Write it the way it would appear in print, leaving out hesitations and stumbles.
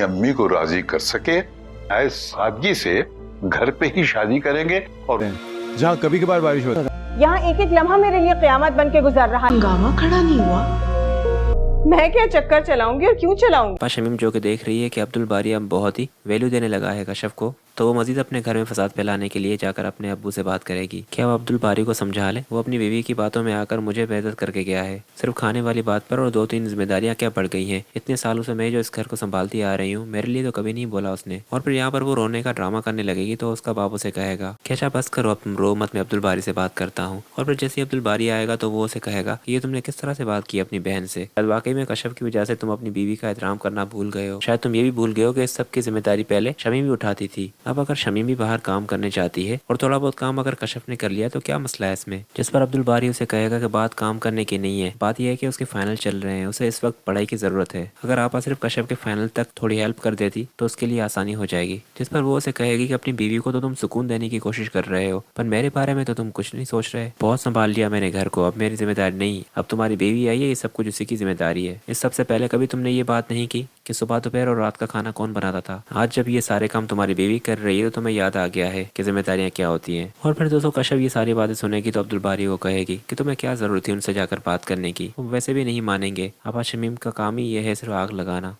अम्मी को राजी कर सके, आए सादगी से घर पे ही शादी करेंगे और जहाँ कभी कभार बारिश होती है। यहाँ एक एक लम्हा मेरे लिए क़यामत बन के गुजर रहा है। हंगामा खड़ा नहीं हुआ। मैं क्या चक्कर चलाऊंगी और क्यों चलाऊंगी। पापा शमीम जो कि देख रही है कि अब्दुल बारी अब बहुत ही वैल्यू देने लगा है कशफ को, तो वो मजीद अपने घर में फसाद फैलाने के लिए जाकर अपने अब्बू से बात करेगी। क्या वो अब्दुल बारी को समझा ले, वो अपनी बीवी की बातों में आकर मुझे बेइज्जत करके गया है। सिर्फ खाने वाली बात पर और 2-3 जिम्मेदारियां क्या बढ़ गई हैं। इतने सालों से मैं जो इस घर को संभालती आ रही हूँ, मेरे लिए तो कभी नहीं बोला उसने। और फिर यहाँ पर वो रोने का ड्रामा करने लगेगी तो उसका बाप उसे कहेगा कि अच्छा बस करो, अब तुम रो मत, मैं अब्दुल बारी से बात करता हूँ। और फिर जैसे अब्दुल बारी आएगा तो वो उसे कहेगा कि ये तुमने किस तरह से बात की अपनी बहन से। वाकई में कशफ की वजह से तुम अपनी बीवी का एहतराम करना भूल गए हो। शायद तुम ये भी भूल गए हो कि इस सब की जिम्मेदारी पहले शमीम भी उठाती थी। अब अगर शमीम भी बाहर काम करने चाहती है और थोड़ा बहुत काम अगर कशफ ने कर लिया तो क्या मसला है इसमें। जिस पर अब्दुल बारी उसे कहेगा कि बात काम करने की नहीं है, बात यह है कि उसके फाइनल चल रहे हैं, उसे इस वक्त पढ़ाई की जरूरत है। अगर आप सिर्फ कशफ के फाइनल तक थोड़ी हेल्प कर देती तो उसके लिए आसानी हो जाएगी। जिस पर वो उसे कहेगी कि अपनी बीवी को तो तुम सुकून देने की कोशिश कर रहे हो, पर मेरे बारे में तो तुम कुछ नहीं सोच रहे। बहुत संभाल लिया मैंने घर को, अब मेरी जिम्मेदारी नहीं, अब तुम्हारी बीवी आई है, ये सब कुछ उसी की जिम्मेदारी है। इस सबसे पहले कभी तुमने ये बात नहीं की कि सुबह दोपहर और रात का खाना कौन बनाता था। आज जब ये सारे काम तुम्हारी बीवी कर रही है तो तुम्हें याद आ गया है कि जिम्मेदारियां क्या होती हैं। और फिर दोस्तों कशफ ये सारी बातें सुनेगी तो अब्दुल बारी को कहेगी कि तुम्हें क्या जरूरत थी उनसे जाकर बात करने की, वो वैसे भी नहीं मानेंगे। अब शमीम का काम ही ये है सिर्फ आग लगाना।